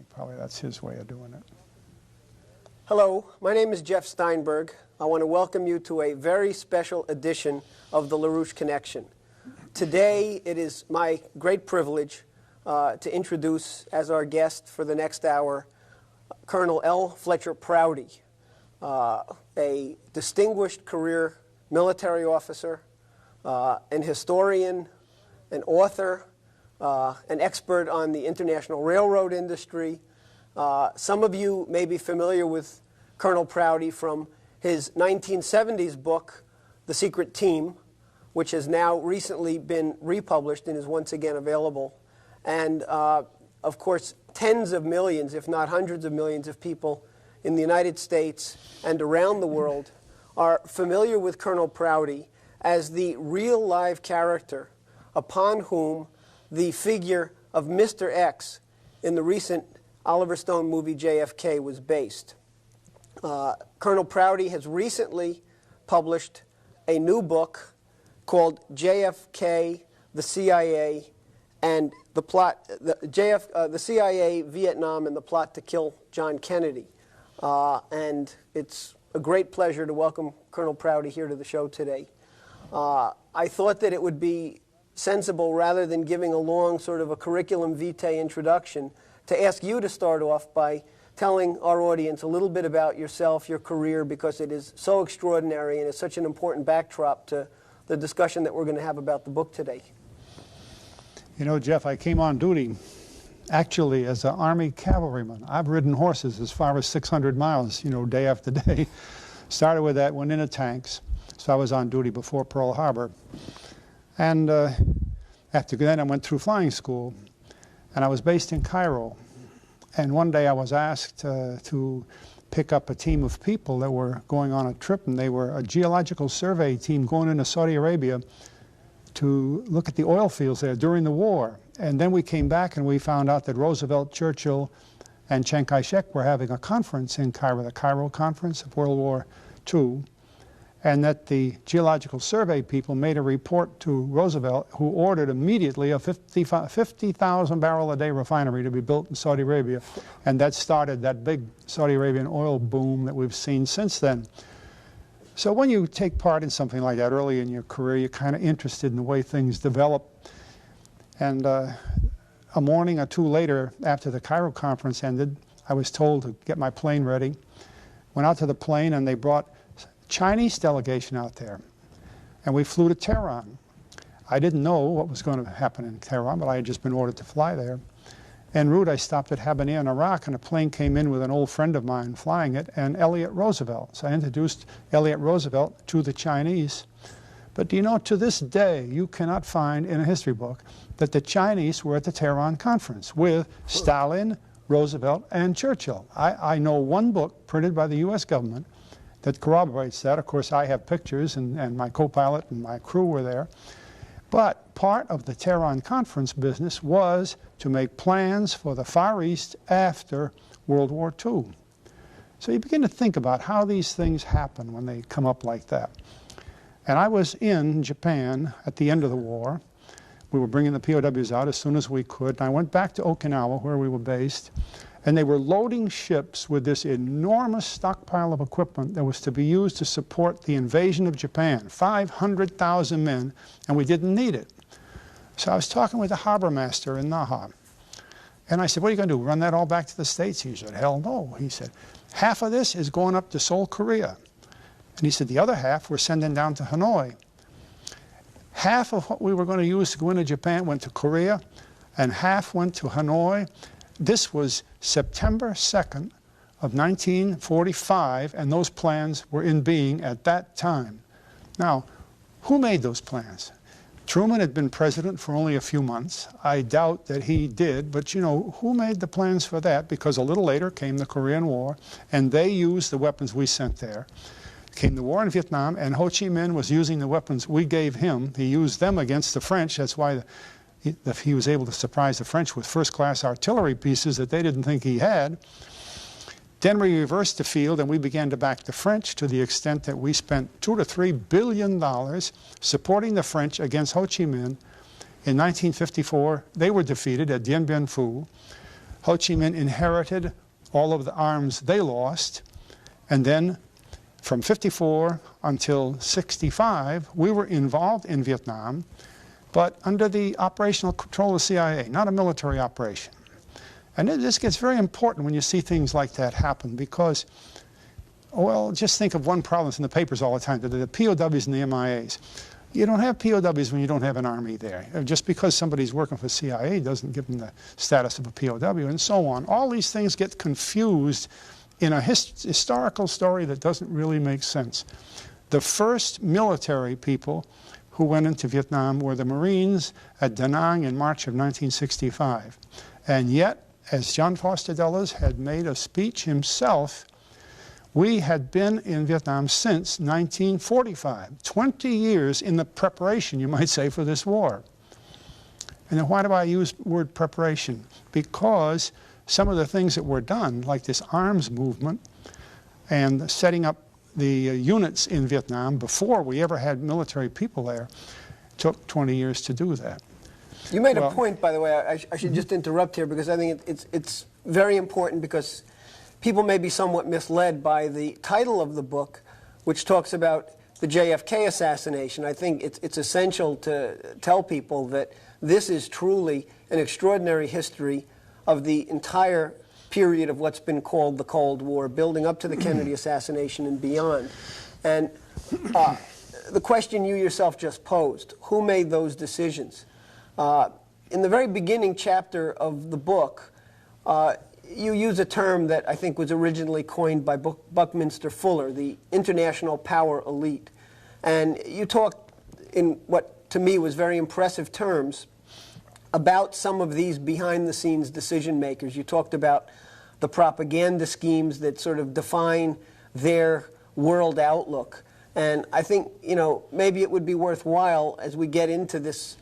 Probably that's his way of doing it. Hello, my name is Jeff Steinberg. I want to welcome you to a very special edition of the LaRouche Connection. Today, it is my great privilege to introduce as our guest for the next hour Colonel L. Fletcher Prouty, a distinguished career military officer, an historian, an author, an expert on the international railroad industry. Some of you may be familiar with Colonel Prouty from his 1970s book, The Secret Team, which has now recently been republished and is once again available. And, of course, tens of millions, if not hundreds of millions of people in the United States and around the world are familiar with Colonel Prouty as the real live character upon whom the figure of Mr. X in the recent Oliver Stone movie JFK was based. Colonel Prouty has recently published a new book called JFK, the CIA, and the plot, the CIA, Vietnam, and the plot to kill John Kennedy. And it's a great pleasure to welcome Colonel Prouty here to the show today. I thought that it would be sensible, rather than giving a long sort of a curriculum vitae introduction, to ask you to start off by telling our audience a little bit about yourself, your career, because it is so extraordinary and it's such an important backdrop to the discussion that we're going to have about the book today. You know, Jeff, I came on duty actually as an Army cavalryman. I've ridden horses as far as 600 miles, you know, day after day. Started with that, went into tanks, so I was on duty before Pearl Harbor. And after that, I went through flying school, and I was based in Cairo. And one day I was asked to pick up a team of people that were going on a trip, and they were a geological survey team going into Saudi Arabia to look at the oil fields there during the war. And then we came back and we found out that Roosevelt, Churchill, and Chiang Kai-shek were having a conference in Cairo, the Cairo Conference of World War II, and that the geological survey people made a report to Roosevelt, who ordered immediately a 50,000 barrel a day refinery to be built in Saudi Arabia. And that started that big Saudi Arabian oil boom that we've seen since then. So when you take part in something like that early in your career, you're kind of interested in the way things develop. And a morning or two later, after the Cairo conference ended, I was told to get my plane ready. Went out to the plane and they brought Chinese delegation out there, and we flew to Tehran. I didn't know what was going to happen in Tehran, but I had just been ordered to fly there. En route, I stopped at Habaniyah in Iraq, and a plane came in with an old friend of mine flying it, and Elliott Roosevelt. So I introduced Elliott Roosevelt to the Chinese. But do you know, to this day, you cannot find in a history book that the Chinese were at the Tehran conference with Stalin, Roosevelt, and Churchill. I know one book printed by the U.S. government that corroborates that. Of course, I have pictures, and my co-pilot and my crew were there. But part of the Tehran conference business was to make plans for the Far East after World War II. So you begin to think about how these things happen when they come up like that. And I was in Japan at the end of the war. We were bringing the POWs out as soon as we could. And I went back to Okinawa, where we were based, and they were loading ships with this enormous stockpile of equipment that was to be used to support the invasion of Japan, 500,000 men, and we didn't need it. So I was talking with the harbor master in Naha, and I said, what are you going to do, run that all back to the States? He said, hell no. He said, half of this is going up to Seoul, Korea. And he said, the other half we're sending down to Hanoi. Half of what we were going to use to go into Japan went to Korea, and half went to Hanoi. This was September 2nd of 1945, and those plans were in being at that time. Now, who made those plans? Truman had been president for only a few months. I doubt that he did, but you know, who made the plans for that? Because a little later came the Korean War, and they used the weapons we sent there. Came the war in Vietnam, and Ho Chi Minh was using the weapons we gave him. He used them against the French. That's why he was able to surprise the French with first-class artillery pieces that they didn't think he had. Then we reversed the field, and we began to back the French to the extent that we spent $2 to $3 billion supporting the French against Ho Chi Minh. In 1954, they were defeated at Dien Bien Phu. Ho Chi Minh inherited all of the arms they lost, and then from 54 until 65, we were involved in Vietnam, but under the operational control of the CIA, not a military operation. And this gets very important when you see things like that happen because, well, just think of one problem that's in the papers all the time, the POWs and the MIAs. You don't have POWs when you don't have an army there. Just because somebody's working for CIA doesn't give them the status of a POW, and so on. All these things get confused in a historical story that doesn't really make sense. The first military people who went into Vietnam were the Marines at Da Nang in March of 1965. And yet, as John Foster Dulles had made a speech himself, we had been in Vietnam since 1945, 20 years in the preparation, you might say, for this war. And then why do I use the word preparation? Because some of the things that were done, like this arms movement and setting up the units in Vietnam before we ever had military people there, took 20 years to do that. You made a point, by the way, I should just interrupt here because I think it's very important because people may be somewhat misled by the title of the book, which talks about the JFK assassination. I think it's essential to tell people that this is truly an extraordinary history of the entire period of what's been called the Cold War, building up to the Kennedy assassination and beyond. And the question you yourself just posed, who made those decisions? In the very beginning chapter of the book, you use a term that I think was originally coined by Buckminster Fuller, the international power elite. And you talked in what to me was very impressive terms about some of these behind-the-scenes decision makers. You talked about the propaganda schemes that sort of define their world outlook. And I think, you know, maybe it would be worthwhile as we get into this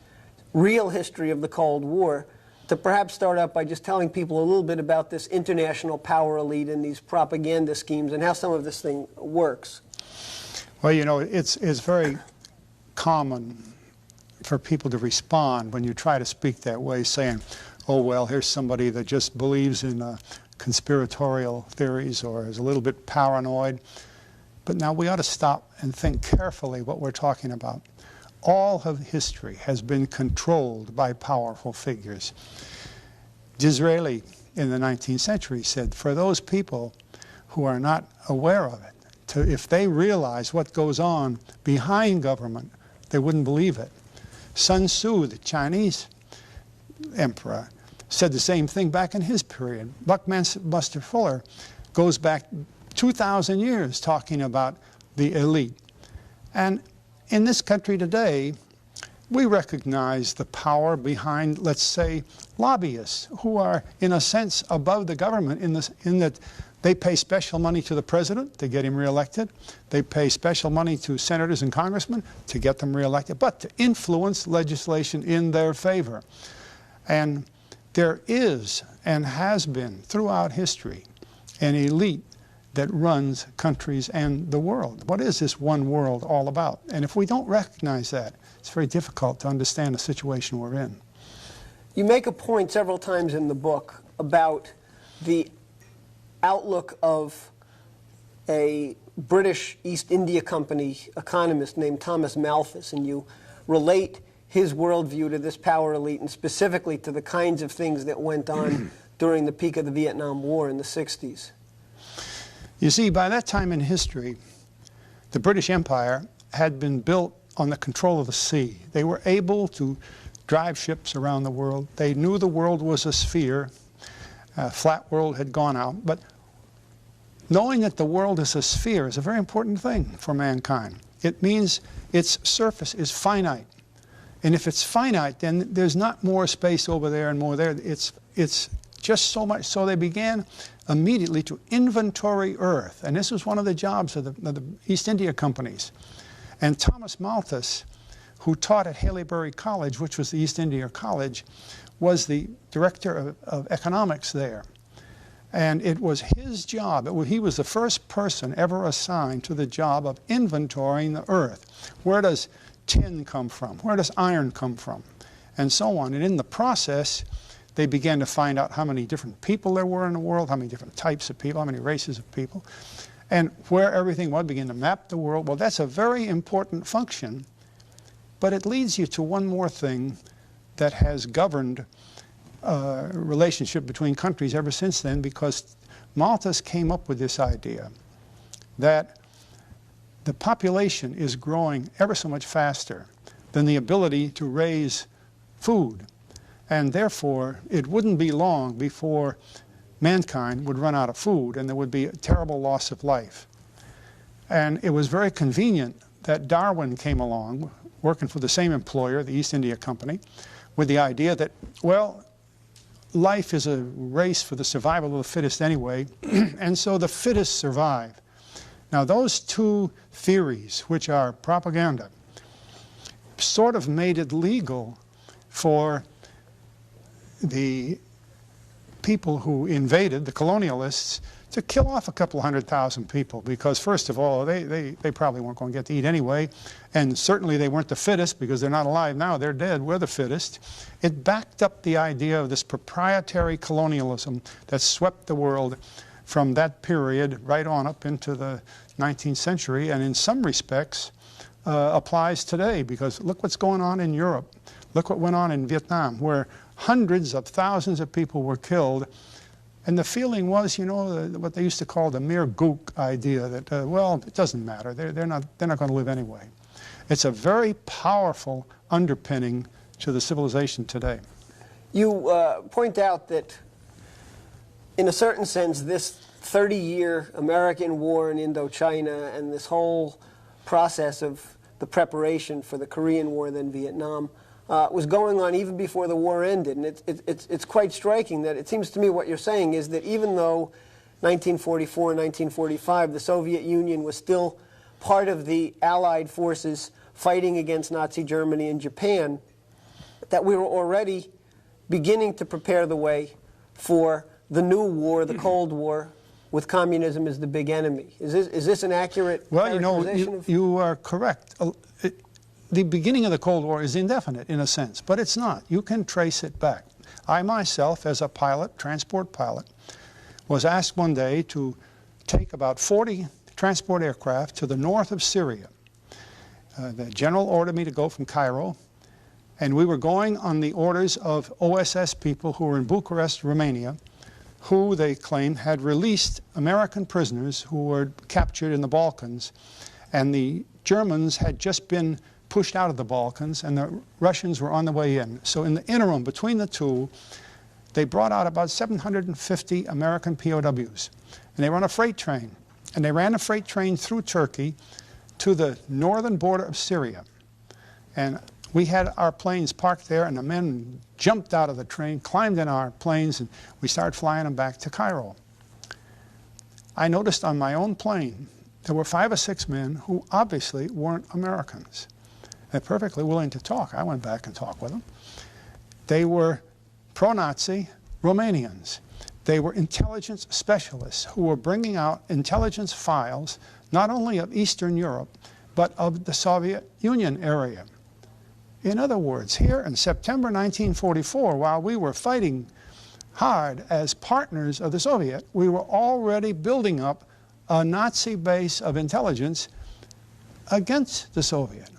real history of the Cold War to perhaps start out by just telling people a little bit about this international power elite and these propaganda schemes and how some of this thing works. Well, you know, it's very common for people to respond when you try to speak that way, saying, oh, well, here's somebody that just believes in conspiratorial theories or is a little bit paranoid. But now we ought to stop and think carefully what we're talking about. All of history has been controlled by powerful figures. Disraeli in the 19th century said, for those people who are not aware of it, if they realize what goes on behind government, they wouldn't believe it. Sun Tzu, the Chinese emperor, said the same thing back in his period. Buckminster Fuller goes back 2,000 years talking about the elite. And in this country today, we recognize the power behind, let's say, lobbyists who are, in a sense, above the government in that they pay special money to the president to get him reelected. They pay special money to senators and congressmen to get them reelected, but to influence legislation in their favor. And there is and has been throughout history an elite that runs countries and the world. What is this one world all about? And if we don't recognize that, it's very difficult to understand the situation we're in. You make a point several times in the book about the outlook of a British East India Company economist named Thomas Malthus, and you relate his worldview to this power elite and specifically to the kinds of things that went on during the peak of the Vietnam War in the 60s. You see, by that time in history, the British Empire had been built on the control of the sea. They were able to drive ships around the world. They knew the world was a sphere. Flat world had gone out. But knowing that the world is a sphere is a very important thing for mankind. It means its surface is finite. And if it's finite, then there's not more space over there and more there. It's just so much. So they began immediately to inventory Earth. And this was one of the jobs of the East India companies. And Thomas Malthus, who taught at Haileybury College, which was the East India College, was the director of economics there. And it was his job. He was the first person ever assigned to the job of inventorying the Earth. Where does tin come from? Where does iron come from? and so on. And in the process, they began to find out how many different people there were in the world, how many different types of people, how many races of people, and where everything was, begin to map the world. Well, that's a very important function, but it leads you to one more thing that has governed relationship between countries ever since then, because Malthus came up with this idea that the population is growing ever so much faster than the ability to raise food. And therefore, it wouldn't be long before mankind would run out of food and there would be a terrible loss of life. And it was very convenient that Darwin came along, working for the same employer, the East India Company, with the idea that, well, life is a race for the survival of the fittest anyway, and so the fittest survive. Now, those two theories, which are propaganda, sort of made it legal for the people who invaded, the colonialists, to kill off a couple 100,000 people, because first of all, they probably weren't going to get to eat anyway, and certainly they weren't the fittest, because they're not alive now, they're dead, we're the fittest. It backed up the idea of this proprietary colonialism that swept the world from that period right on up into the 19th century, and in some respects applies today, because look what's going on in Europe. Look what went on in Vietnam, where hundreds of thousands of people were killed. And the feeling was, you know, what they used to call the mere gook idea that, well, it doesn't matter. They're not going to live anyway. It's a very powerful underpinning to the civilization today. You point out that, in a certain sense, this 30-year American war in Indochina and this whole process of the preparation for the Korean War, then Vietnam, was going on even before the war ended. And it's quite striking that it seems to me what you're saying is that even though 1944 and 1945, the Soviet Union was still part of the Allied forces fighting against Nazi Germany and Japan, that we were already beginning to prepare the way for the new war, the Cold War, with communism as the big enemy. Is this an accurate characterization? Well, you are correct. The beginning of the Cold War is indefinite in a sense, but it's not. You can trace it back. I myself, as a pilot, transport pilot, was asked one day to take about 40 transport aircraft to the north of Syria. The general ordered me to go from Cairo, and we were going on the orders of OSS people who were in Bucharest, Romania, who they claimed had released American prisoners who were captured in the Balkans, and the Germans had just been pushed out of the Balkans, and the Russians were on the way in. So in the interim between the two, they brought out about 750 American POWs. And they were on a freight train. And they ran a freight train through Turkey to the northern border of Syria. And we had our planes parked there, and the men jumped out of the train, climbed in our planes, and we started flying them back to Cairo. I noticed on my own plane, there were 5 or 6 men who obviously weren't Americans. They're perfectly willing to talk. I went back and talked with them. They were pro-Nazi Romanians. They were intelligence specialists who were bringing out intelligence files, not only of Eastern Europe, but of the Soviet Union area. In other words, here in September 1944, while we were fighting hard as partners of the Soviet, we were already building up a Nazi base of intelligence against the Soviet.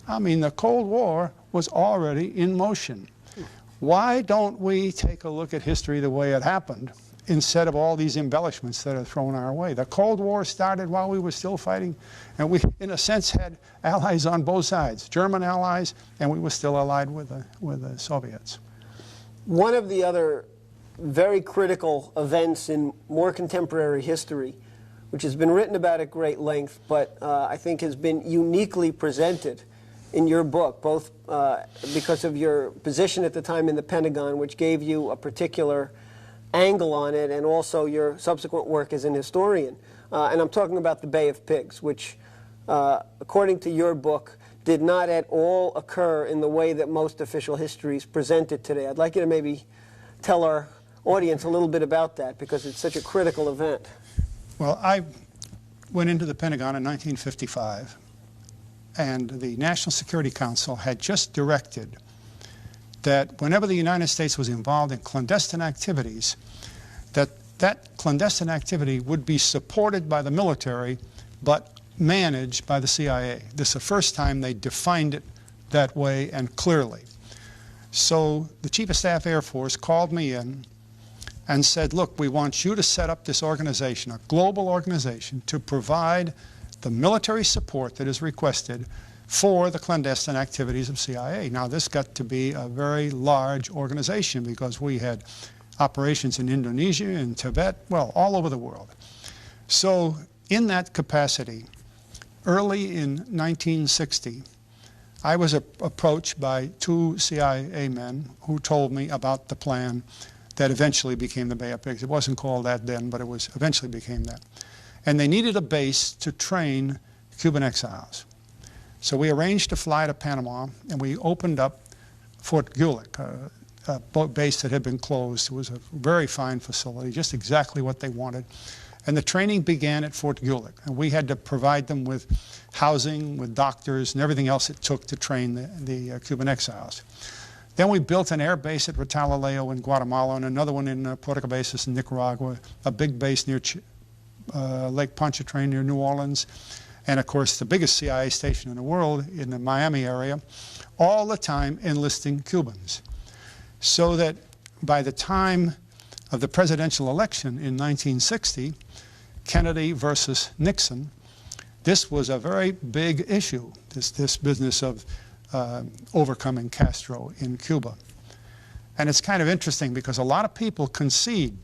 I mean, the Cold War was already in motion. Why don't we take a look at history the way it happened instead of all these embellishments that are thrown our way? The Cold War started while we were still fighting, and we, in a sense, had allies on both sides, German allies, and we were still allied with the Soviets. One of the other very critical events in more contemporary history, which has been written about at great length, but I think has been uniquely presented in your book, both because of your position at the time in the Pentagon, which gave you a particular angle on it, and also your subsequent work as an historian. And I'm talking about the Bay of Pigs, which, according to your book, did not at all occur in the way that most official histories present it today. I'd like you to maybe tell our audience a little bit about that, because it's such a critical event. Well, I went into the Pentagon in 1955, and the National Security Council had just directed that whenever the United States was involved in clandestine activities, that clandestine activity would be supported by the military, but managed by the CIA. This is the first time they defined it that way and clearly. So the Chief of Staff Air Force called me in and said, look, we want you to set up this organization, a global organization, to provide the military support that is requested for the clandestine activities of CIA. Now, this got to be a very large organization because we had operations in Indonesia, in Tibet, well, all over the world. So in that capacity, early in 1960, I was approached by two CIA men who told me about the plan that eventually became the Bay of Pigs. It wasn't called that then, but it was eventually became that. And they needed a base to train Cuban exiles. So we arranged to fly to Panama, and we opened up Fort Gulick, a base that had been closed. It was a very fine facility, just exactly what they wanted. And the training began at Fort Gulick. And we had to provide them with housing, with doctors, and everything else it took to train the Cuban exiles. Then we built an air base at Retalileo in Guatemala, and another one in Puerto Cabezas in Nicaragua, a big base near Lake Pontchartrain near New Orleans, and of course the biggest CIA station in the world in the Miami area, all the time enlisting Cubans. So that by the time of the presidential election in 1960, Kennedy versus Nixon, this was a very big issue, this business of overcoming Castro in Cuba. And it's kind of interesting because a lot of people concede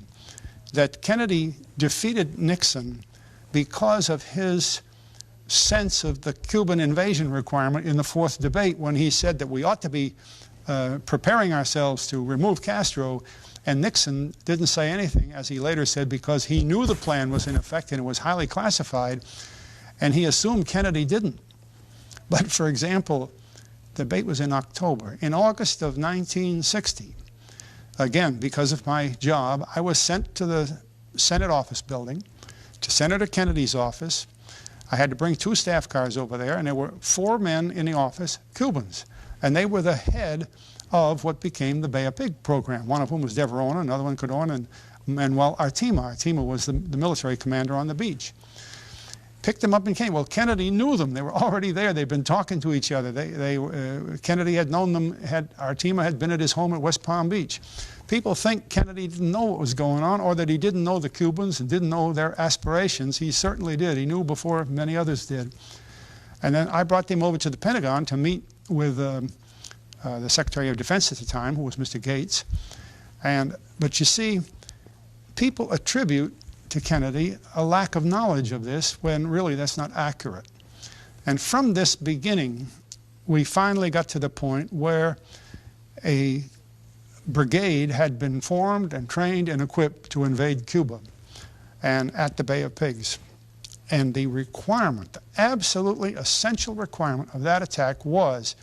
that Kennedy defeated Nixon because of his sense of the Cuban invasion requirement in the fourth debate, when he said that we ought to be preparing ourselves to remove Castro, and Nixon didn't say anything, as he later said, because he knew the plan was in effect and it was highly classified, and he assumed Kennedy didn't. But for example, the debate was in October. In August of 1960, again, because of my job, I was sent to the Senate office building, to Senator Kennedy's office. I had to bring 2 staff cars over there, and there were 4 men in the office, Cubans. And they were the head of what became the Bay of Pig program. One of whom was Deverona, another one Codorn, and Manuel Artima. Artima was the military commander on the beach. Picked them up and came. Well, Kennedy knew them. They were already there. They'd been talking to each other. Kennedy had known them. Artima had been at his home at West Palm Beach. People think Kennedy didn't know what was going on, or that he didn't know the Cubans and didn't know their aspirations. He certainly did. He knew before many others did. And then I brought them over to the Pentagon to meet with the Secretary of Defense at the time, who was Mr. Gates. But you see, people attribute to Kennedy a lack of knowledge of this, when really that's not accurate. And from this beginning, we finally got to the point where a brigade had been formed and trained and equipped to invade Cuba, and at the Bay of Pigs. And the requirement, the absolutely essential requirement of that attack was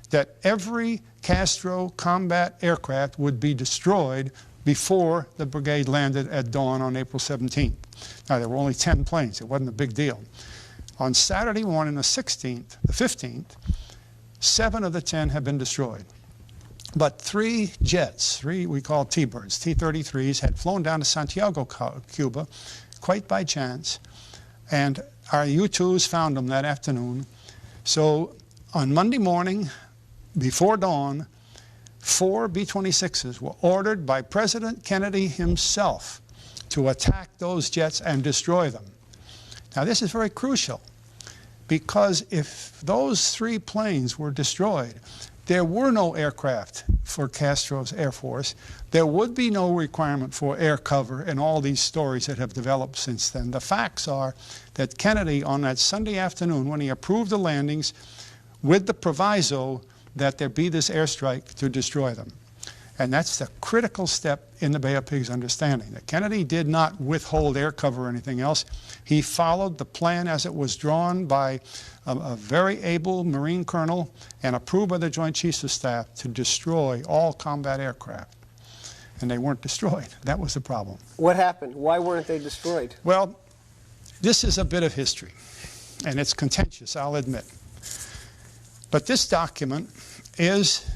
that every Castro combat aircraft would be destroyed before the brigade landed at dawn on April 17th. Now, there were only 10 planes. It wasn't a big deal. On Saturday morning, the 15th, 7 of the 10 had been destroyed. But 3 jets, 3 we call T-birds, T-33s, had flown down to Santiago, Cuba, quite by chance. And our U-2s found them that afternoon. So on Monday morning, before dawn, 4 B-26s were ordered by President Kennedy himself to attack those jets and destroy them. Now, this is very crucial, because if those 3 planes were destroyed, there were no aircraft for Castro's Air Force. There would be no requirement for air cover and all these stories that have developed since then. The facts are that Kennedy, on that Sunday afternoon, when he approved the landings, with the proviso that there be this airstrike to destroy them. And that's the critical step in the Bay of Pigs understanding, that Kennedy did not withhold air cover or anything else. He followed the plan as it was drawn by a very able Marine colonel and approved by the Joint Chiefs of Staff to destroy all combat aircraft. And they weren't destroyed. That was the problem. What happened? Why weren't they destroyed? Well, this is a bit of history, and it's contentious, I'll admit. But this document is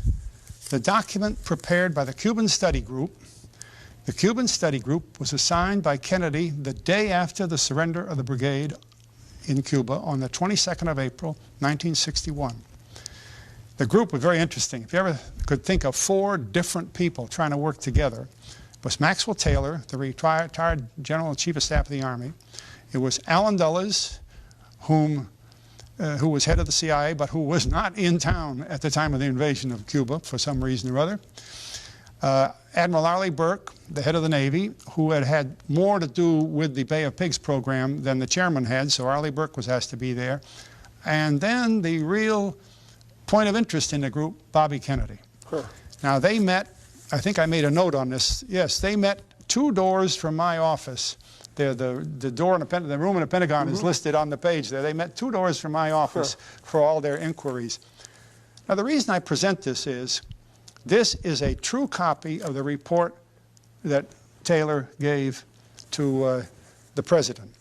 the document prepared by the Cuban Study Group. The Cuban Study Group was assigned by Kennedy the day after the surrender of the brigade in Cuba on the 22nd of April, 1961. The group was very interesting. If you ever could think of 4 different people trying to work together, it was Maxwell Taylor, the retired General Chief of Staff of the Army. It was Allen Dulles, who was head of the CIA, but who was not in town at the time of the invasion of Cuba for some reason or other. Admiral Arleigh Burke, the head of the Navy, who had more to do with the Bay of Pigs program than the chairman had, so Arleigh Burke was asked to be there. And then the real point of interest in the group, Bobby Kennedy. Huh. Now they met, I think I made a note on this, yes, they met 2 doors from my office. The door in the room in the Pentagon is listed on the page there. They met 2 doors from my office for all their inquiries. Now the reason I present this is a true copy of the report that Taylor gave to the President.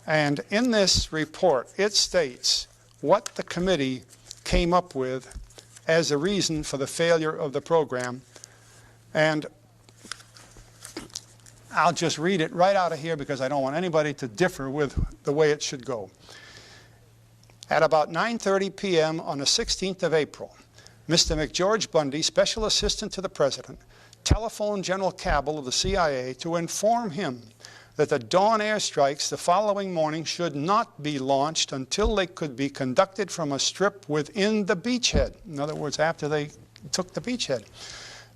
And in this report, it states what the committee came up with as a reason for the failure of the program. And I'll just read it right out of here because I don't want anybody to differ with the way it should go. At about 9:30 p.m. on the 16th of April, Mr. McGeorge Bundy, Special Assistant to the President, telephoned General Cabell of the CIA to inform him that the dawn airstrikes the following morning should not be launched until they could be conducted from a strip within the beachhead. In other words, after they took the beachhead.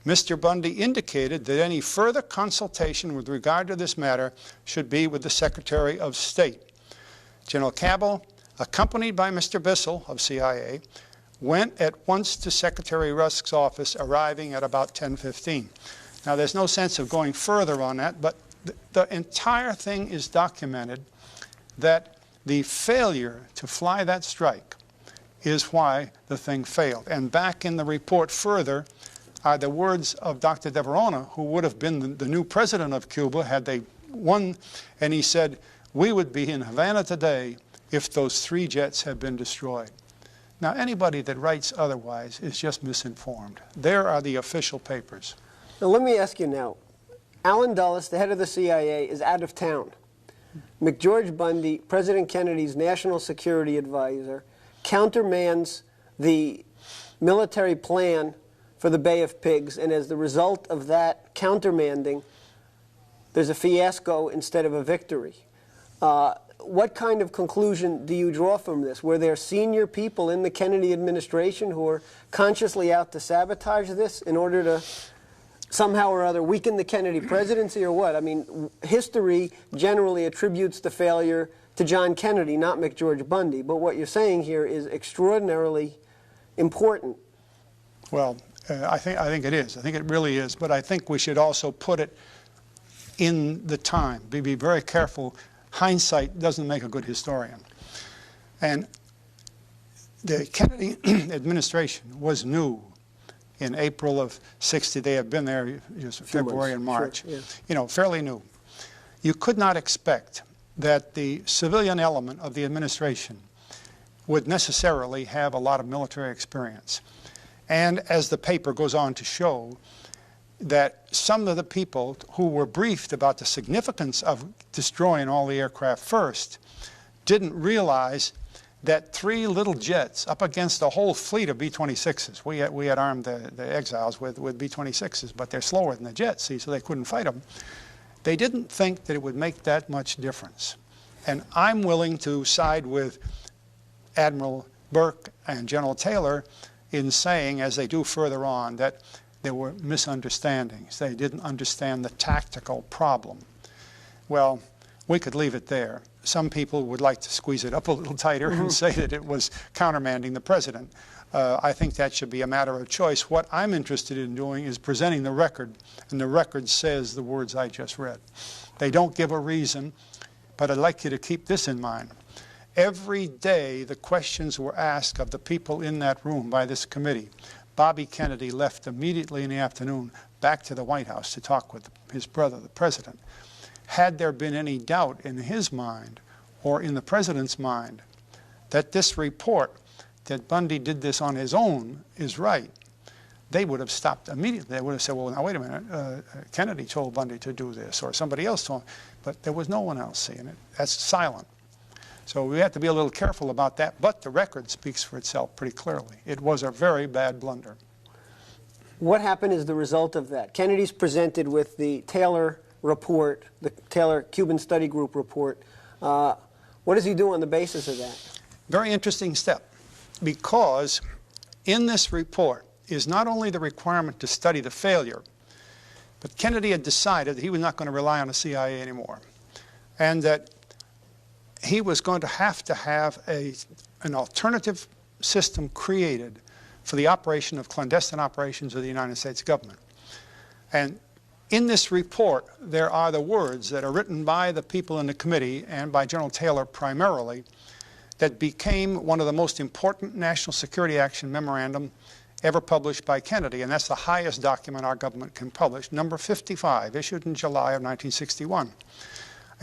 Mr. Bundy indicated that any further consultation with regard to this matter should be with the Secretary of State. General Cabell, accompanied by Mr. Bissell of CIA, went at once to Secretary Rusk's office, arriving at about 10:15. Now, there's no sense of going further on that, but the entire thing is documented that the failure to fly that strike is why the thing failed. And back in the report further are the words of Dr. de Verona, who would have been the new president of Cuba had they won, and he said, "We would be in Havana today if those 3 jets had been destroyed." Now, anybody that writes otherwise is just misinformed. There are the official papers. Now, let me ask you now. Allen Dulles, the head of the CIA, is out of town. McGeorge Bundy, President Kennedy's national security advisor, countermands the military plan for the Bay of Pigs, and as the result of that countermanding, there's a fiasco instead of a victory. What kind of conclusion do you draw from this? Were there senior people in the Kennedy administration who were consciously out to sabotage this in order to somehow or other weaken the Kennedy presidency, or what? I mean, history generally attributes the failure to John Kennedy, not McGeorge Bundy. But what you're saying here is extraordinarily important. Well, I think it is. I think it really is. But I think we should also put it in the time. Be very careful. Hindsight doesn't make a good historian. And the Kennedy administration was new in April of '60. They have been there just February and March. Sure, yeah. You know, fairly new. You could not expect that the civilian element of the administration would necessarily have a lot of military experience. And as the paper goes on to show, that some of the people who were briefed about the significance of destroying all the aircraft first didn't realize that 3 little jets up against a whole fleet of B-26s. We had armed the exiles with B-26s, but they're slower than the jets, see, so they couldn't fight them. They didn't think that it would make that much difference. And I'm willing to side with Admiral Burke and General Taylor in saying, as they do further on, that there were misunderstandings. They didn't understand the tactical problem. Well, we could leave it there. Some people would like to squeeze it up a little tighter and say that it was countermanding the president. I think that should be a matter of choice. What I'm interested in doing is presenting the record, and the record says the words I just read. They don't give a reason, but I'd like you to keep this in mind. Every day the questions were asked of the people in that room by this committee. Bobby Kennedy left immediately in the afternoon back to the White House to talk with his brother, the president. Had there been any doubt in his mind or in the president's mind that this report, that Bundy did this on his own, is right, they would have stopped immediately. They would have said, well, now wait a minute, Kennedy told Bundy to do this, or somebody else told him. But there was no one else seeing it. That's silent. So we have to be a little careful about that, but the record speaks for itself pretty clearly. It was a very bad blunder. What happened as the result of that? Kennedy's presented with the Taylor report, the Taylor Cuban Study Group report. What does he do on the basis of that? Very interesting step, because in this report is not only the requirement to study the failure, but Kennedy had decided that he was not going to rely on the CIA anymore, and that he was going to have an alternative system created for the operation of clandestine operations of the United States government. And in this report, there are the words that are written by the people in the committee and by General Taylor primarily that became one of the most important national security action memorandum ever published by Kennedy, and that's the highest document our government can publish, number 55, issued in July of 1961.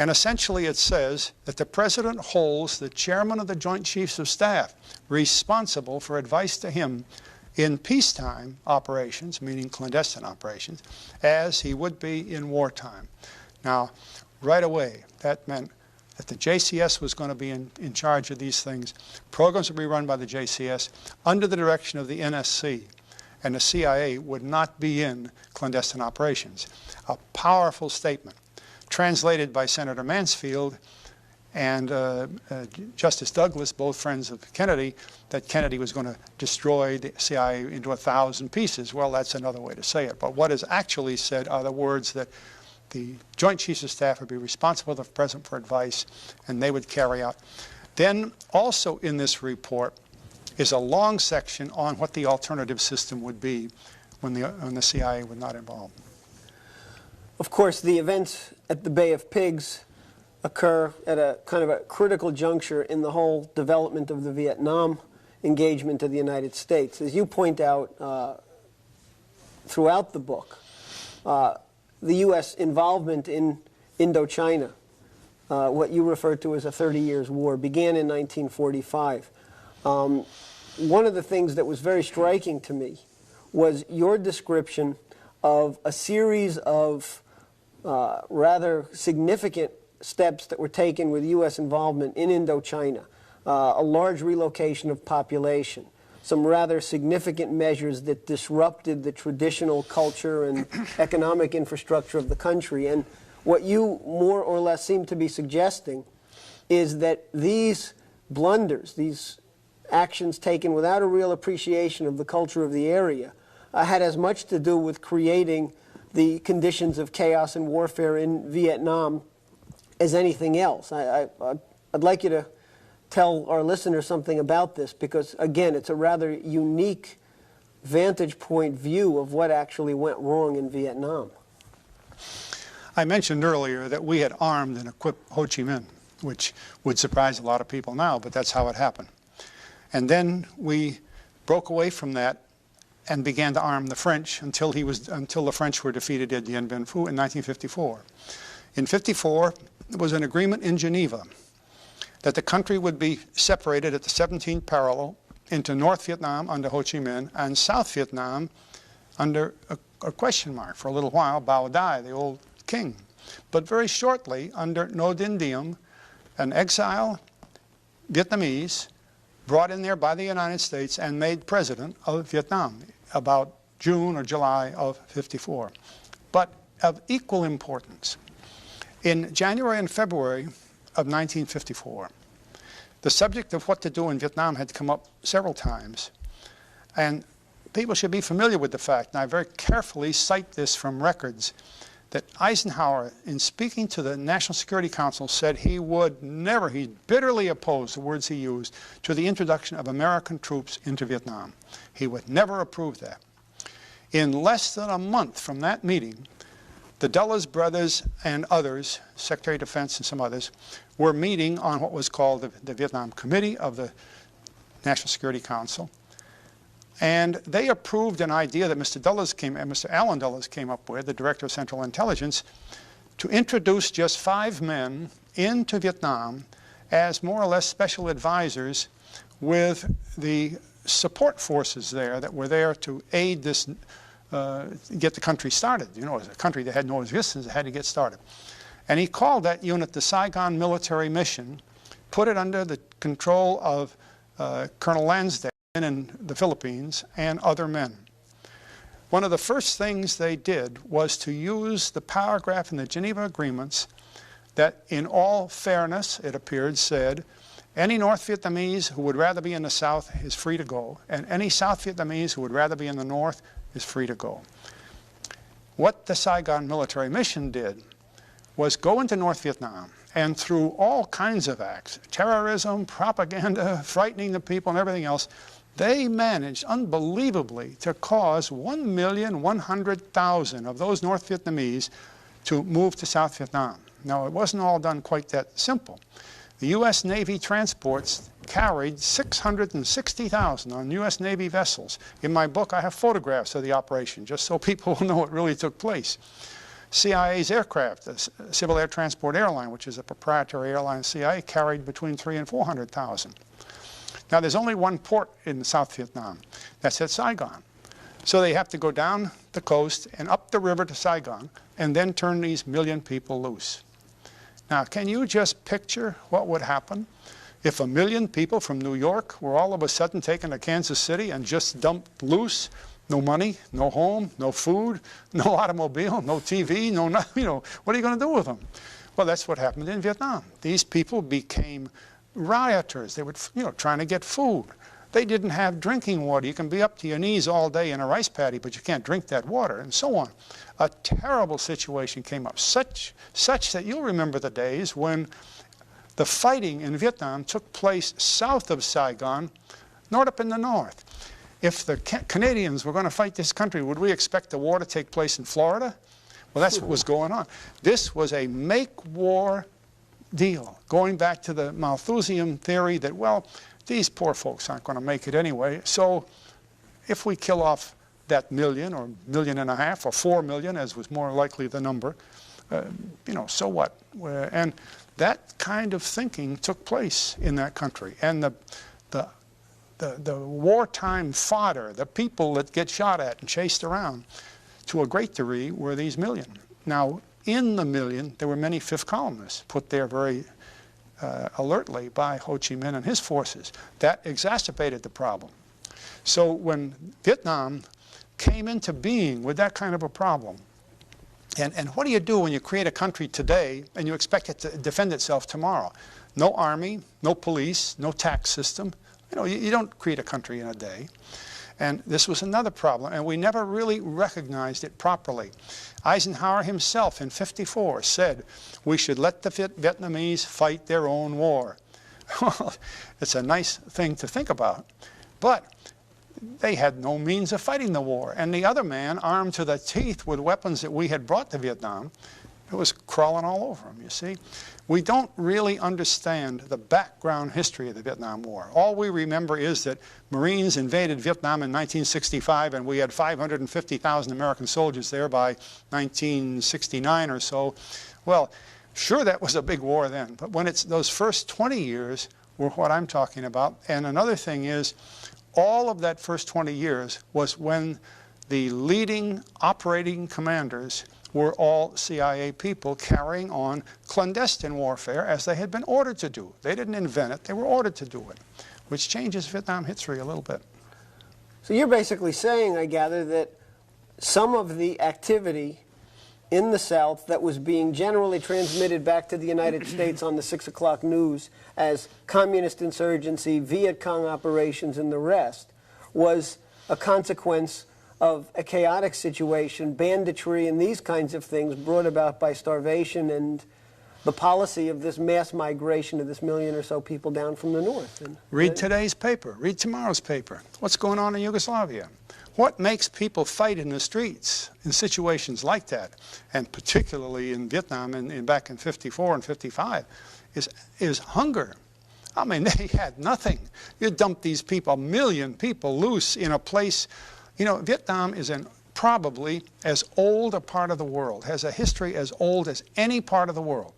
And essentially it says that the President holds the Chairman of the Joint Chiefs of Staff responsible for advice to him in peacetime operations, meaning clandestine operations, as he would be in wartime. Now, right away, that meant that the JCS was going to be in charge of these things. Programs would be run by the JCS under the direction of the NSC, and the CIA would not be in clandestine operations. A powerful statement, translated by Senator Mansfield and Justice Douglas, both friends of Kennedy, that Kennedy was going to destroy the CIA into 1,000 pieces. Well, that's another way to say it. But what is actually said are the words that the Joint Chiefs of Staff would be responsible to the President for advice, and they would carry out. Then also in this report is a long section on what the alternative system would be when the CIA was not involved. Of course, the events at the Bay of Pigs occur at a kind of a critical juncture in the whole development of the Vietnam engagement of the United States. As you point out throughout the book, the U.S. involvement in Indochina, what you refer to as a 30 Years' War, began in 1945. One of the things that was very striking to me was your description of a series of rather significant steps that were taken with U.S. involvement in Indochina, a large relocation of population, some rather significant measures that disrupted the traditional culture and economic infrastructure of the country. And what you more or less seem to be suggesting is that these blunders, these actions taken without a real appreciation of the culture of the area, had as much to do with creating the conditions of chaos and warfare in Vietnam as anything else. I'd like you to tell our listeners something about this, because, again, it's a rather unique vantage point view of what actually went wrong in Vietnam. I mentioned earlier that we had armed and equipped Ho Chi Minh, which would surprise a lot of people now, but that's how it happened. And then we broke away from that and began to arm the French until the French were defeated at Dien Bien Phu in 1954. In 1954, there was an agreement in Geneva that the country would be separated at the 17th parallel into North Vietnam under Ho Chi Minh and South Vietnam under a question mark for a little while, Bao Dai, the old king. But very shortly, under Ngo Dinh Diem, an exile Vietnamese brought in there by the United States and made president of Vietnam about June or July of 54. But of equal importance, in January and February of 1954, the subject of what to do in Vietnam had come up several times. And people should be familiar with the fact, and I very carefully cite this from records, that Eisenhower, in speaking to the National Security Council, said he would never, he bitterly opposed, the words he used, to the introduction of American troops into Vietnam. He would never approve that. In less than a month from that meeting, the Dulles brothers and others, Secretary of Defense and some others, were meeting on what was called the Vietnam Committee of the National Security Council. And they approved an idea that Mr. Allen Dulles came up with, the Director of Central Intelligence, to introduce just 5 men into Vietnam as more or less special advisors with the support forces there that were there to aid this, get the country started. You know, as a country that had no existence, it had to get started. And he called that unit the Saigon Military Mission, put it under the control of Colonel Lansdale in the Philippines and other men. One of the first things they did was to use the paragraph in the Geneva Agreements that, in all fairness, it appeared, said, any North Vietnamese who would rather be in the South is free to go, and any South Vietnamese who would rather be in the North is free to go. What the Saigon Military Mission did was go into North Vietnam, and through all kinds of acts, terrorism, propaganda, frightening the people, and everything else, they managed, unbelievably, to cause 1,100,000 of those North Vietnamese to move to South Vietnam. Now, it wasn't all done quite that simple. The U.S. Navy transports carried 660,000 on U.S. Navy vessels. In my book, I have photographs of the operation, just so people will know it really took place. CIA's aircraft, the Civil Air Transport Airline, which is a proprietary airline of CIA, carried between 300,000 and 400,000. Now, there's only one port in South Vietnam. That's at Saigon. So they have to go down the coast and up the river to Saigon and then turn these million people loose. Now, can you just picture what would happen if 1 million people from New York were all of a sudden taken to Kansas City and just dumped loose? No money, no home, no food, no automobile, no TV, no, you know, what are you going to do with them? Well, that's what happened in Vietnam. These people became rioters. They were, you know, trying to get food. They didn't have drinking water. You can be up to your knees all day in a rice paddy, but you can't drink that water, and so on. A terrible situation came up, such that you'll remember the days when the fighting in Vietnam took place south of Saigon, not up in the north. If the Canadians were going to fight this country, would we expect the war to take place in Florida? Well, that's what was going on. This was a make-war deal, going back to the Malthusian theory that, well, these poor folks aren't going to make it anyway, so if we kill off that 1 million or 1.5 million or 4 million, as was more likely the number, you know, so what? And that kind of thinking took place in that country. And the wartime fodder, the people that get shot at and chased around, to a great degree, were these million. Now, in the million, there were many fifth columnists put there very alertly by Ho Chi Minh and his forces. That exacerbated the problem. So when Vietnam came into being with that kind of a problem, and what do you do when you create a country today and you expect it to defend itself tomorrow? No army, no police, no tax system. You know, you don't create a country in a day. And this was another problem, and we never really recognized it properly. Eisenhower himself in '54 said we should let the Vietnamese fight their own war. Well, it's a nice thing to think about, but they had no means of fighting the war. And the other man, armed to the teeth with weapons that we had brought to Vietnam, it was crawling all over him, you see. We don't really understand the background history of the Vietnam War. All we remember is that Marines invaded Vietnam in 1965, and we had 550,000 American soldiers there by 1969 or so. Well, sure, that was a big war then, but when it's those first 20 years were what I'm talking about. And another thing is, all of that first 20 years was when the leading operating commanders were all CIA people carrying on clandestine warfare as they had been ordered to do. They didn't invent it, they were ordered to do it, which changes Vietnam history a little bit. So you're basically saying, I gather, that some of the activity in the South that was being generally transmitted back to the United States on the 6 o'clock news as communist insurgency, Viet Cong operations, and the rest was a consequence of a chaotic situation, banditry, and these kinds of things brought about by starvation and the policy of this mass migration of this 1 million or so people down from the north. And read today's paper, read tomorrow's paper. What's going on in Yugoslavia? What makes people fight in the streets in situations like that, and particularly in Vietnam and back in '54 and '55, is hunger. I mean, they had nothing. You dump these people, 1 million people, loose in a place. You know, Vietnam is probably as old a part of the world, has a history as old as any part of the world.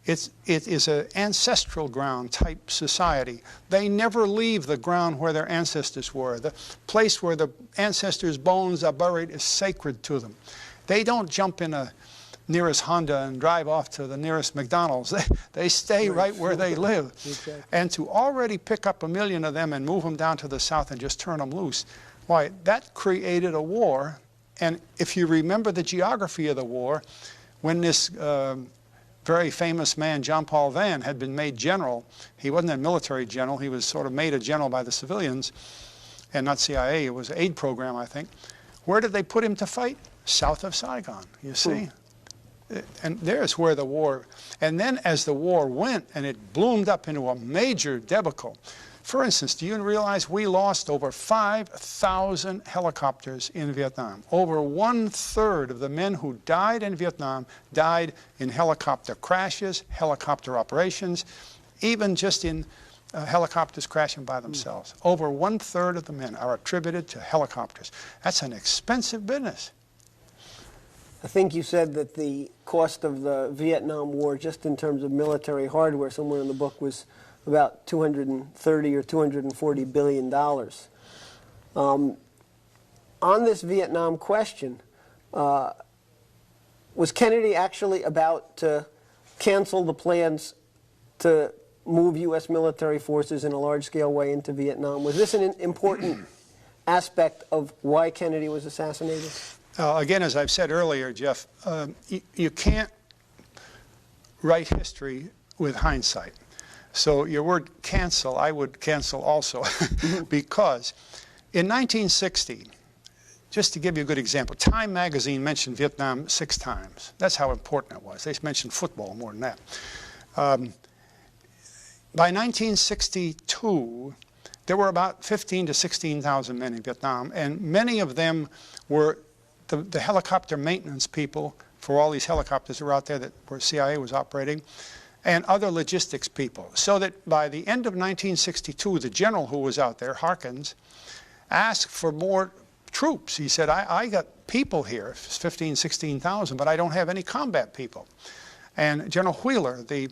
It is an ancestral ground type society. They never leave the ground where their ancestors were. The place where the ancestors' bones are buried is sacred to them. They don't jump in a nearest Honda and drive off to the nearest McDonald's. They stay right where they live. Exactly. And to already pick up 1 million of them and move them down to the south and just turn them loose, why, that created a war. And if you remember the geography of the war, when this very famous man, John Paul Vann, had been made general, he wasn't a military general, he was sort of made a general by the civilians, and not CIA, it was an aid program, I think. Where did they put him to fight? South of Saigon, you see? And there's where the war, and then as the war went and it bloomed up into a major debacle. For instance, do you realize we lost over 5,000 helicopters in Vietnam? Over 1/3 of the men who died in Vietnam died in helicopter crashes, helicopter operations, even just in helicopters crashing by themselves. Over 1/3 of the men are attributed to helicopters. That's an expensive business. I think you said that the cost of the Vietnam War, just in terms of military hardware, somewhere in the book, was about $230 or $240 billion. On this Vietnam question, was Kennedy actually about to cancel the plans to move U.S. military forces in a large-scale way into Vietnam? Was this an important aspect of why Kennedy was assassinated? Again, as I've said earlier, Jeff, you can't write history with hindsight. So your word cancel, I would cancel also, because in 1960, just to give you a good example, Time magazine mentioned Vietnam 6 times. That's how important it was. They mentioned football more than that. By 1962, there were about 15,000 to 16,000 men in Vietnam, and many of them were the helicopter maintenance people for all these helicopters that were out there that where CIA was operating, and other logistics people. So that by the end of 1962, the general who was out there, Harkins, asked for more troops. He said, I got people here, 15,000, 16,000, but I don't have any combat people. And General Wheeler, the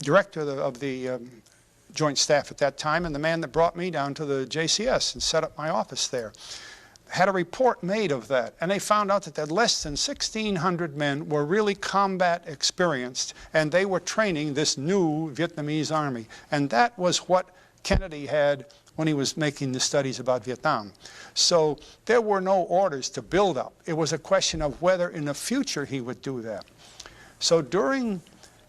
director of the Joint Staff at that time, and the man that brought me down to the JCS and set up my office there, had a report made of that, and they found out that less than 1,600 men were really combat experienced, and they were training this new Vietnamese army. And that was what Kennedy had when he was making the studies about Vietnam. So there were no orders to build up. It was a question of whether in the future he would do that. So during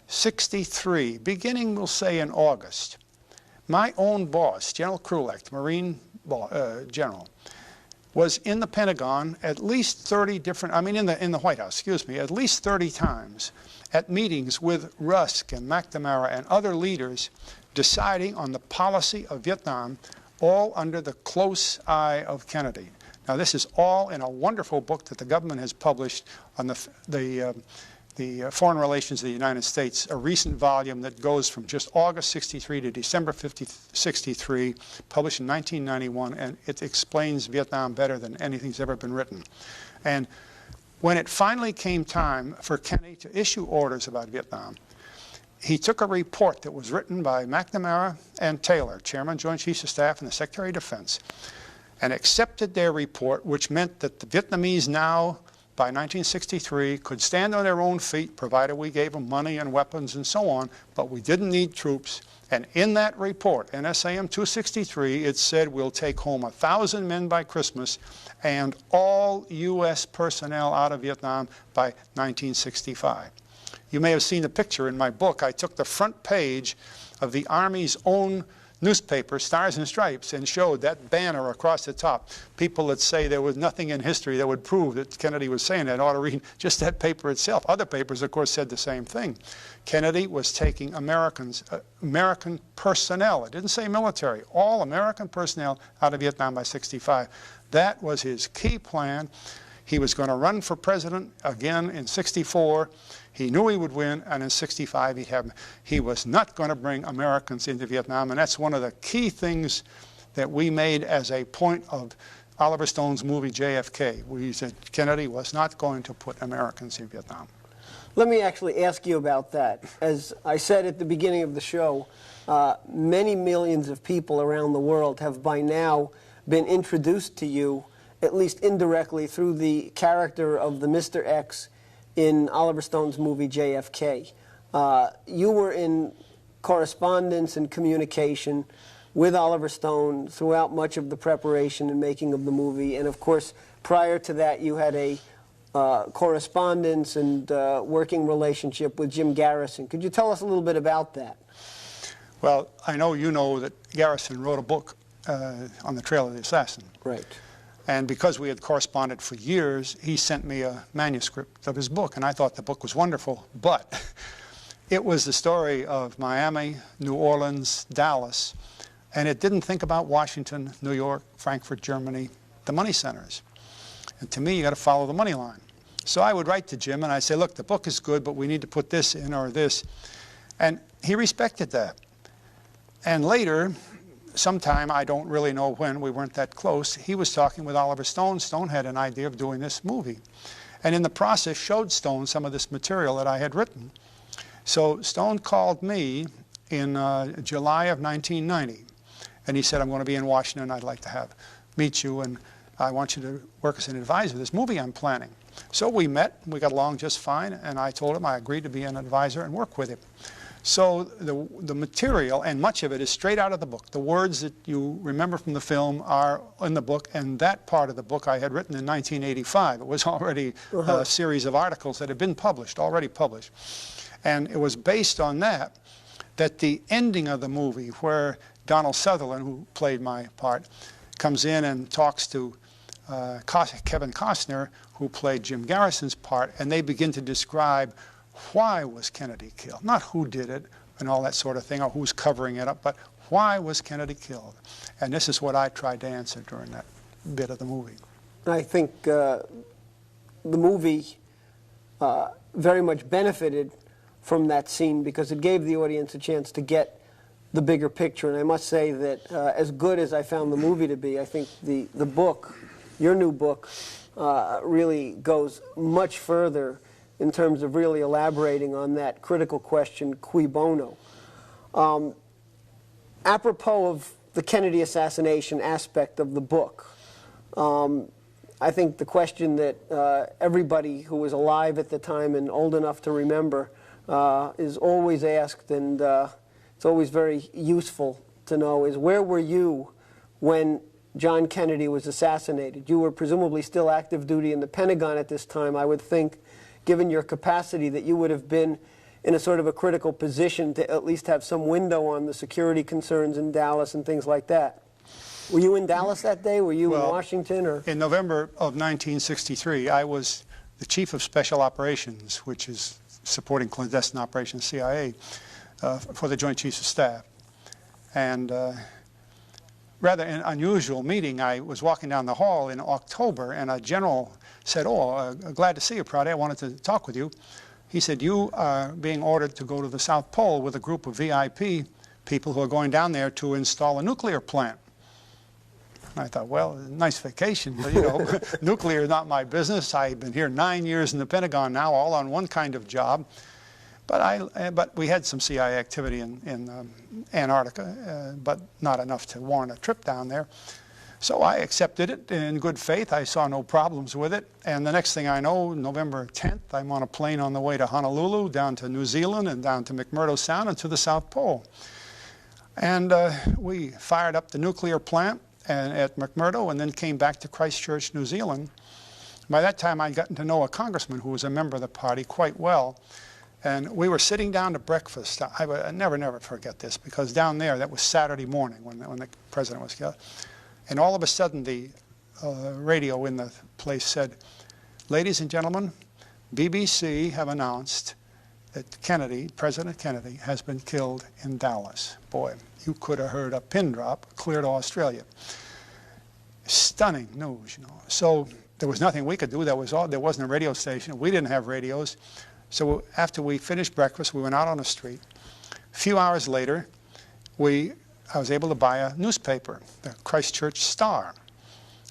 63, beginning, we'll say, in August, my own boss, General Krulak, the Marine general, was in the Pentagon at least 30 different, in the White House, excuse me, at least 30 times at meetings with Rusk and McNamara and other leaders deciding on the policy of Vietnam, all under the close eye of Kennedy. Now, this is all in a wonderful book that the government has published on the Foreign Relations of the United States, a recent volume that goes from just August 63 to December 63, published in 1991, and it explains Vietnam better than anything's ever been written. And when it finally came time for Kennedy to issue orders about Vietnam, he took a report that was written by McNamara and Taylor, Chairman, Joint Chiefs of Staff, and the Secretary of Defense, and accepted their report, which meant that the Vietnamese now, by 1963, could stand on their own feet, provided we gave them money and weapons and so on, but we didn't need troops. And in that report, NSAM 263, it said we'll take home 1,000 men by Christmas and all U.S. personnel out of Vietnam by 1965. You may have seen the picture in my book. I took the front page of the Army's own newspaper, Stars and Stripes, and showed that banner across the top. People that say there was nothing in history that would prove that Kennedy was saying that ought to read just that paper itself. Other papers, of course, said the same thing. Kennedy was taking American personnel, it didn't say military, all American personnel out of Vietnam by 65. That was his key plan. He was going to run for president again in 64. He knew he would win, and in 65 he'd have. He was not going to bring Americans into Vietnam, and that's one of the key things that we made as a point of Oliver Stone's movie JFK. We said Kennedy was not going to put Americans in Vietnam. Let me actually ask you about that. As I said at the beginning of the show, many millions of people around the world have by now been introduced to you, at least indirectly, through the character of the Mr. X in Oliver Stone's movie JFK. You were in correspondence and communication with Oliver Stone throughout much of the preparation and making of the movie, and of course, prior to that, you had a correspondence and working relationship with Jim Garrison. Could you tell us a little bit about that? Well, I know you know that Garrison wrote a book on the trail of the assassin. Right. And because we had corresponded for years, he sent me a manuscript of his book, and I thought the book was wonderful, but it was the story of Miami, New Orleans, Dallas, and it didn't think about Washington, New York, Frankfurt, Germany, the money centers. And to me, you got to follow the money line. So I would write to Jim and I'd say, look, the book is good, but we need to put this in or this. And he respected that. And later, sometime, I don't really know when, we weren't that close, he was talking with Oliver Stone. Stone had an idea of doing this movie. And in the process, showed Stone some of this material that I had written. So Stone called me in July of 1990. And he said, I'm going to be in Washington. I'd like to meet you, and I want you to work as an advisor of this movie I'm planning. So we met. We got along just fine. And I told him I agreed to be an advisor and work with him. So the material, and much of it, is straight out of the book. The words that you remember from the film are in the book, and that part of the book I had written in 1985. It was already a series of articles that had been published, already published. And it was based on that the ending of the movie, where Donald Sutherland, who played my part, comes in and talks to Kevin Costner, who played Jim Garrison's part, and they begin to describe why was Kennedy killed? Not who did it and all that sort of thing, or who's covering it up, but why was Kennedy killed? And this is what I tried to answer during that bit of the movie. I think the movie very much benefited from that scene because it gave the audience a chance to get the bigger picture. And I must say that as good as I found the movie to be, I think the book, your new book, really goes much further in terms of really elaborating on that critical question, cui bono. Apropos of the Kennedy assassination aspect of the book, I think the question that everybody who was alive at the time and old enough to remember is always asked, and it's always very useful to know, is where were you when John Kennedy was assassinated? You were presumably still active duty in the Pentagon at this time. I would think, given your capacity, that you would have been in a sort of a critical position to at least have some window on the security concerns in Dallas and things like that. Were you in Dallas that day? Were you in Washington? Or? In November of 1963, I was the Chief of Special Operations, which is supporting clandestine operations, CIA, for the Joint Chiefs of Staff. And rather an unusual meeting. I was walking down the hall in October, and a general said, glad to see you, Prouty. I wanted to talk with you. He said, you are being ordered to go to the South Pole with a group of VIP people who are going down there to install a nuclear plant. And I thought, well, nice vacation, but, you know, nuclear is not my business. I've been here 9 years in the Pentagon now, all on one kind of job. But we had some CIA activity in Antarctica, but not enough to warrant a trip down there. So I accepted it in good faith. I saw no problems with it. And the next thing I know, November 10th, I'm on a plane on the way to Honolulu, down to New Zealand, and down to McMurdo Sound and to the South Pole. And we fired up the nuclear plant at McMurdo and then came back to Christchurch, New Zealand. By that time, I'd gotten to know a congressman who was a member of the party quite well. And we were sitting down to breakfast. I never forget this, because down there, that was Saturday morning when the president was killed. And all of a sudden, the radio in the place said, ladies and gentlemen, BBC have announced that Kennedy, President Kennedy, has been killed in Dallas. Boy, you could have heard a pin drop clear to Australia. Stunning news, you know. So there was nothing we could do. There wasn't a radio station. We didn't have radios. So after we finished breakfast, we went out on the street. A few hours later, I was able to buy a newspaper, the Christchurch Star,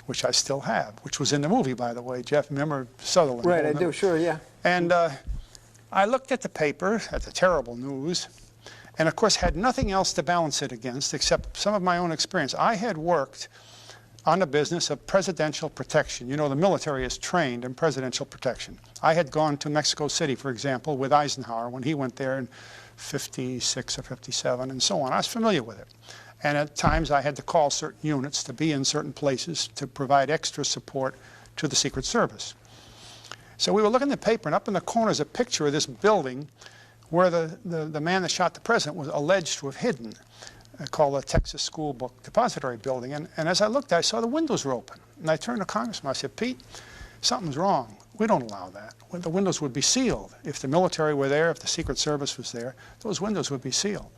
which I still have, which was in the movie, by the way. Jeff, remember Sutherland? Right, I do, sure, yeah. And I looked at the paper, at the terrible news, and of course had nothing else to balance it against except some of my own experience. I had worked on the business of presidential protection. You know, the military is trained in presidential protection. I had gone to Mexico City, for example, with Eisenhower when he went there in 56 or 57 and so on. I was familiar with it. And at times I had to call certain units to be in certain places to provide extra support to the Secret Service. So we were looking at the paper, and up in the corner is a picture of this building where the man that shot the president was alleged to have hidden, called the Texas School Book Depository Building. And as I looked, I saw the windows were open. And I turned to Congressman. I said, Pete, something's wrong. We don't allow that. The windows would be sealed. If the military were there, if the Secret Service was there, those windows would be sealed.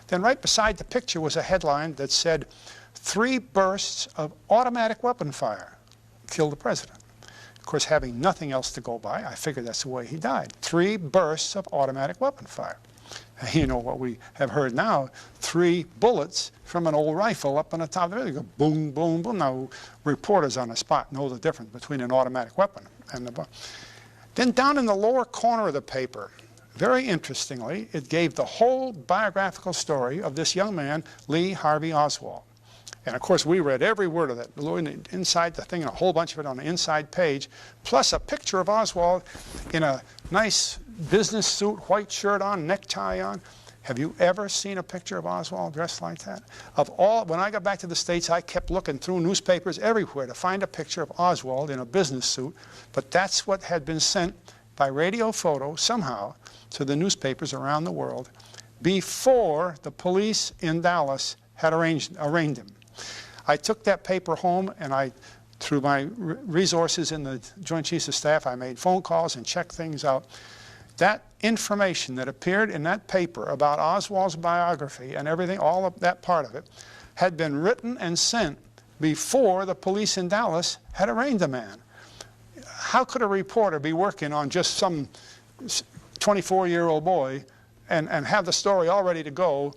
Then right beside the picture was a headline that said, 3 bursts of automatic weapon fire killed the president. Of course, having nothing else to go by, I figured that's the way he died. 3 bursts of automatic weapon fire. You know what we have heard now, 3 bullets from an old rifle up on the top of the building. Boom, boom, boom. Now, reporters on the spot know the difference between an automatic weapon and the... Then down in the lower corner of the paper, very interestingly, it gave the whole biographical story of this young man, Lee Harvey Oswald. And of course, we read every word of it, inside the thing, and a whole bunch of it on the inside page, plus a picture of Oswald in a nice business suit, white shirt on, necktie on. Have you ever seen a picture of Oswald dressed like that? When I got back to the States, I kept looking through newspapers everywhere to find a picture of Oswald in a business suit, but that's what had been sent by radio photo somehow to the newspapers around the world before the police in Dallas had arraigned him. I took that paper home, and through my resources in the Joint Chiefs of Staff, I made phone calls and checked things out. That information that appeared in that paper about Oswald's biography and everything, all of that part of it, had been written and sent before the police in Dallas had arraigned the man. How could a reporter be working on just some 24-year-old boy and have the story all ready to go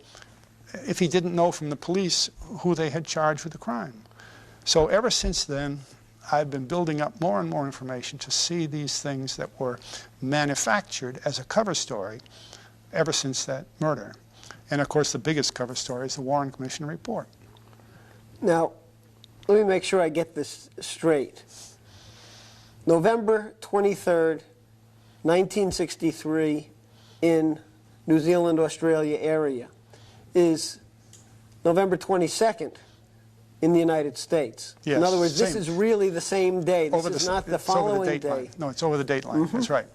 if he didn't know from the police who they had charged with the crime? So ever since then, I've been building up more and more information to see these things that were manufactured as a cover story ever since that murder. And of course, the biggest cover story is the Warren Commission report. Now, let me make sure I get this straight. November 23rd, 1963, in New Zealand, Australia area, is November 22nd in the United States. Yes, in other words, this is really the same day. This is not the following day. No, it's over the date line. That's right.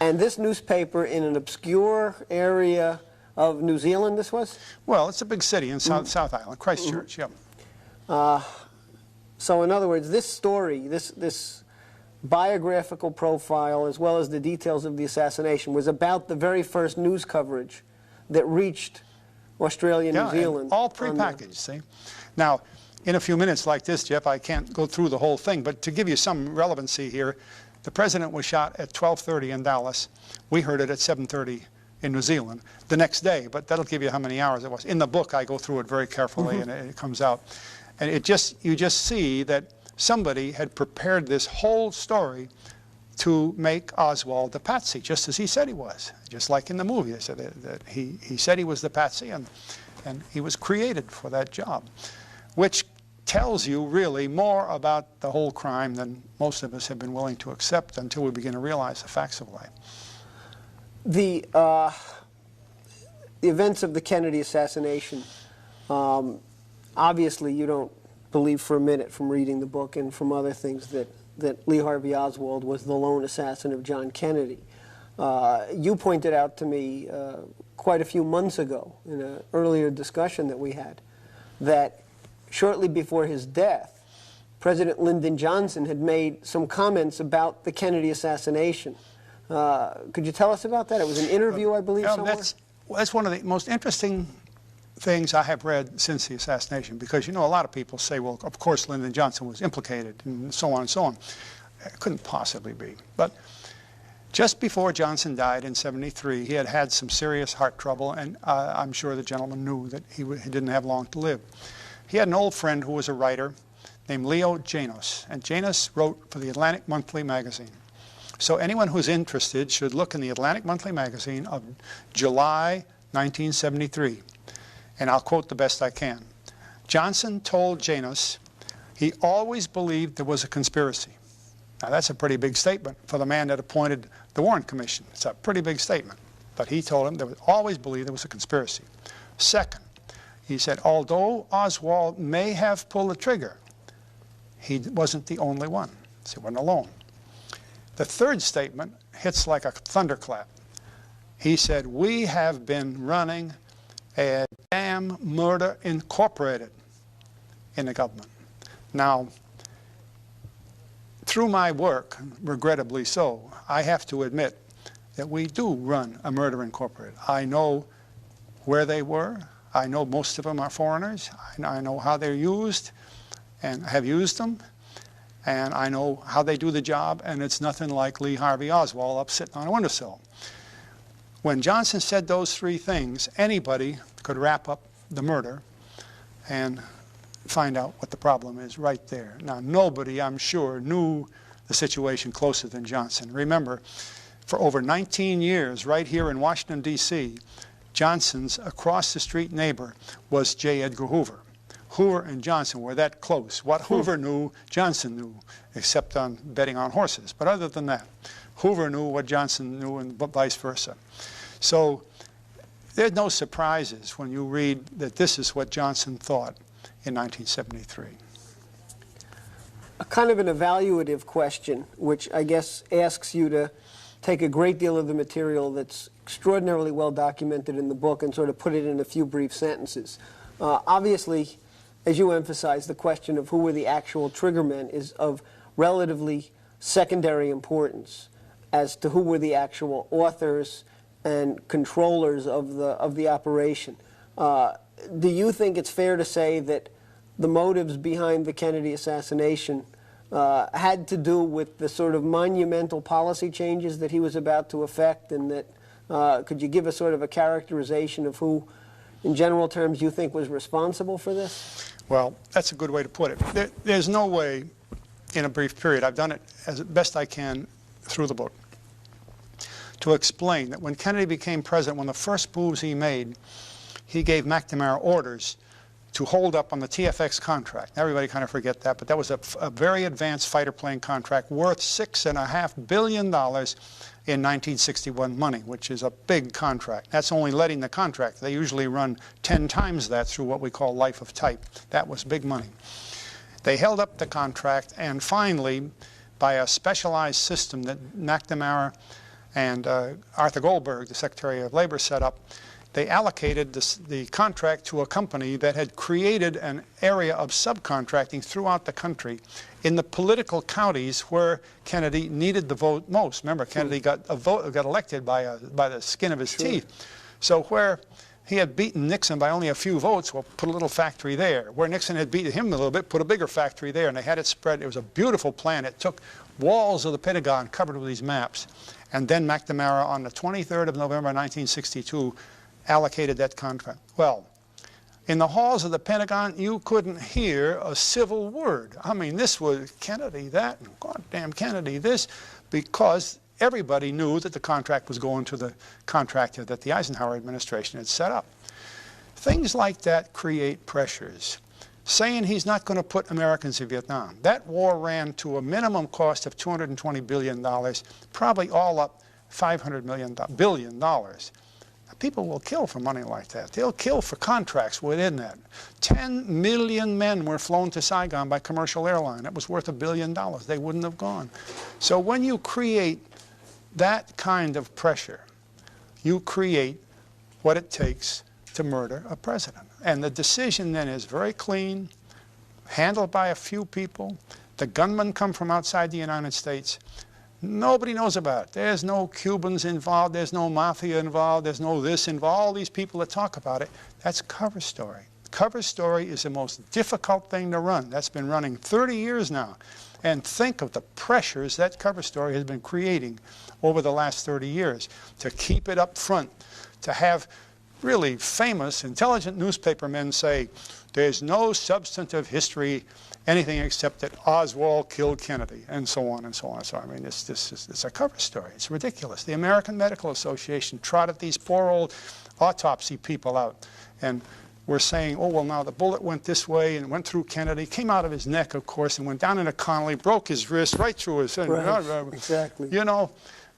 And this newspaper in an obscure area of New Zealand, this was? Well, it's a big city in South Island, Christchurch, yep. So in other words, this story, this biographical profile, as well as the details of the assassination, was about the very first news coverage that reached Australia and New Zealand. All prepackaged, see? Now, in a few minutes like this, Jeff, I can't go through the whole thing, but to give you some relevancy here, the president was shot at 12:30 in Dallas. We heard it at 7:30 in New Zealand the next day, but that'll give you how many hours it was. In the book, I go through it very carefully, and it comes out. And you just see that somebody had prepared this whole story to make Oswald the patsy, just as he said he was, just like in the movie. They said that he said he was the patsy, and he was created for that job, which tells you really more about the whole crime than most of us have been willing to accept until we begin to realize the facts of life. The events of the Kennedy assassination, obviously you don't believe for a minute from reading the book and from other things that Lee Harvey Oswald was the lone assassin of John Kennedy. You pointed out to me quite a few months ago in an earlier discussion that we had that shortly before his death, President Lyndon Johnson had made some comments about the Kennedy assassination. Could you tell us about that? It was an interview, I believe, somewhere? That's one of the most interesting things I have read since the assassination, because, you know, a lot of people say, well, of course Lyndon Johnson was implicated, and so on and so on. It couldn't possibly be. But just before Johnson died in '73, he had had some serious heart trouble, and I'm sure the gentleman knew that he didn't have long to live. He had an old friend who was a writer named Leo Janos, and Janos wrote for the Atlantic Monthly magazine. So anyone who's interested should look in the Atlantic Monthly Magazine of July 1973. And I'll quote the best I can. Johnson told Janus he always believed there was a conspiracy. Now that's a pretty big statement for the man that appointed the Warren Commission. It's a pretty big statement. But he told him they would always believe there was a conspiracy. Second, he said, although Oswald may have pulled the trigger, he wasn't the only one. So he wasn't alone. The third statement hits like a thunderclap. He said, we have been running a damn murder incorporated in the government. Now, through my work, regrettably so, I have to admit that we do run a murder incorporated. I know where they were. I know most of them are foreigners. I know how they're used and have used them. And I know how they do the job, and it's nothing like Lee Harvey Oswald up sitting on a windowsill. When Johnson said those three things, anybody could wrap up the murder and find out what the problem is right there. Now, nobody, I'm sure, knew the situation closer than Johnson. Remember, for over 19 years, right here in Washington, D.C., Johnson's across-the-street neighbor was J. Edgar Hoover. Hoover and Johnson were that close. What Hoover knew, Johnson knew, except on betting on horses. But other than that, Hoover knew what Johnson knew and vice versa. So there's no surprises when you read that this is what Johnson thought in 1973. A kind of an evaluative question, which I guess asks you to take a great deal of the material that's extraordinarily well documented in the book and sort of put it in a few brief sentences. Obviously, as you emphasize, the question of who were the actual triggermen is of relatively secondary importance as to who were the actual authors and controllers of the operation. Do you think it's fair to say that the motives behind the Kennedy assassination had to do with the sort of monumental policy changes that he was about to effect, and that could you give us sort of a characterization of who, in general terms, you think was responsible for this? Well, that's a good way to put it. There's no way in a brief period, I've done it as best I can through the book, to explain that when Kennedy became president, one of the first moves he made, he gave McNamara orders to hold up on the TFX contract. Everybody kind of forget that, but that was a very advanced fighter plane contract worth $6.5 billion in 1961 money, which is a big contract. That's only letting the contract. They usually run 10 times that through what we call life of type. That was big money. They held up the contract, and finally, by a specialized system that McNamara and Arthur Goldberg, the Secretary of Labor, set up, they allocated the contract to a company that had created an area of subcontracting throughout the country in the political counties where Kennedy needed the vote most. Remember, Kennedy got elected by the skin of his teeth. So where he had beaten Nixon by only a few votes, well, put a little factory there. Where Nixon had beaten him a little bit, put a bigger factory there, and they had it spread. It was a beautiful plan. It took walls of the Pentagon covered with these maps. And then McNamara, on the 23rd of November 1962, allocated that contract. Well, in the halls of the Pentagon, you couldn't hear a civil word. I mean, this was Kennedy that, and goddamn Kennedy this, because everybody knew that the contract was going to the contractor that the Eisenhower administration had set up. Things like that create pressures. Saying he's not going to put Americans in Vietnam. That war ran to a minimum cost of $220 billion, probably all up $500 billion. People will kill for money like that. They'll kill for contracts within that. 10 million men were flown to Saigon by commercial airline. That was worth $1 billion. They wouldn't have gone. So when you create that kind of pressure, you create what it takes to murder a president. And the decision then is very clean, handled by a few people. The gunmen come from outside the United States. Nobody knows about it. There's no Cubans involved. There's no mafia involved. There's no this involved. All these people that talk about it, that's cover story. Cover story is the most difficult thing to run. That's been running 30 years now. And think of the pressures that cover story has been creating over the last 30 years to keep it up front, to have really famous, intelligent newspapermen say, There's no substantive history, anything except that Oswald killed Kennedy, and so on and so on. So I mean, it's a cover story. It's ridiculous. The American Medical Association trotted these poor old autopsy people out, and we're saying, oh, well, now the bullet went this way and went through Kennedy, came out of his neck, of course, and went down into Connolly, broke his wrist right through his... Right, exactly. You know,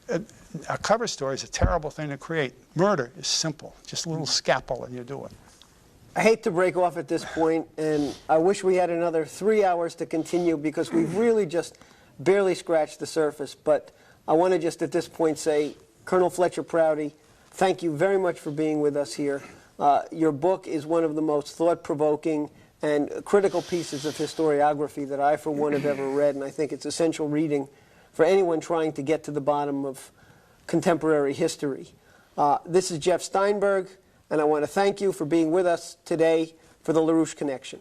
a cover story is a terrible thing to create. Murder is simple. Just a little scalpel and you do it. I hate to break off at this point, and I wish we had another 3 hours to continue because we've really just barely scratched the surface. But I want to just at this point say, Colonel Fletcher Prouty, thank you very much for being with us here. Your book is one of the most thought-provoking and critical pieces of historiography that I, for one, have ever read, and I think it's essential reading for anyone trying to get to the bottom of contemporary history. This is Jeff Steinberg, and I want to thank you for being with us today for the LaRouche Connection.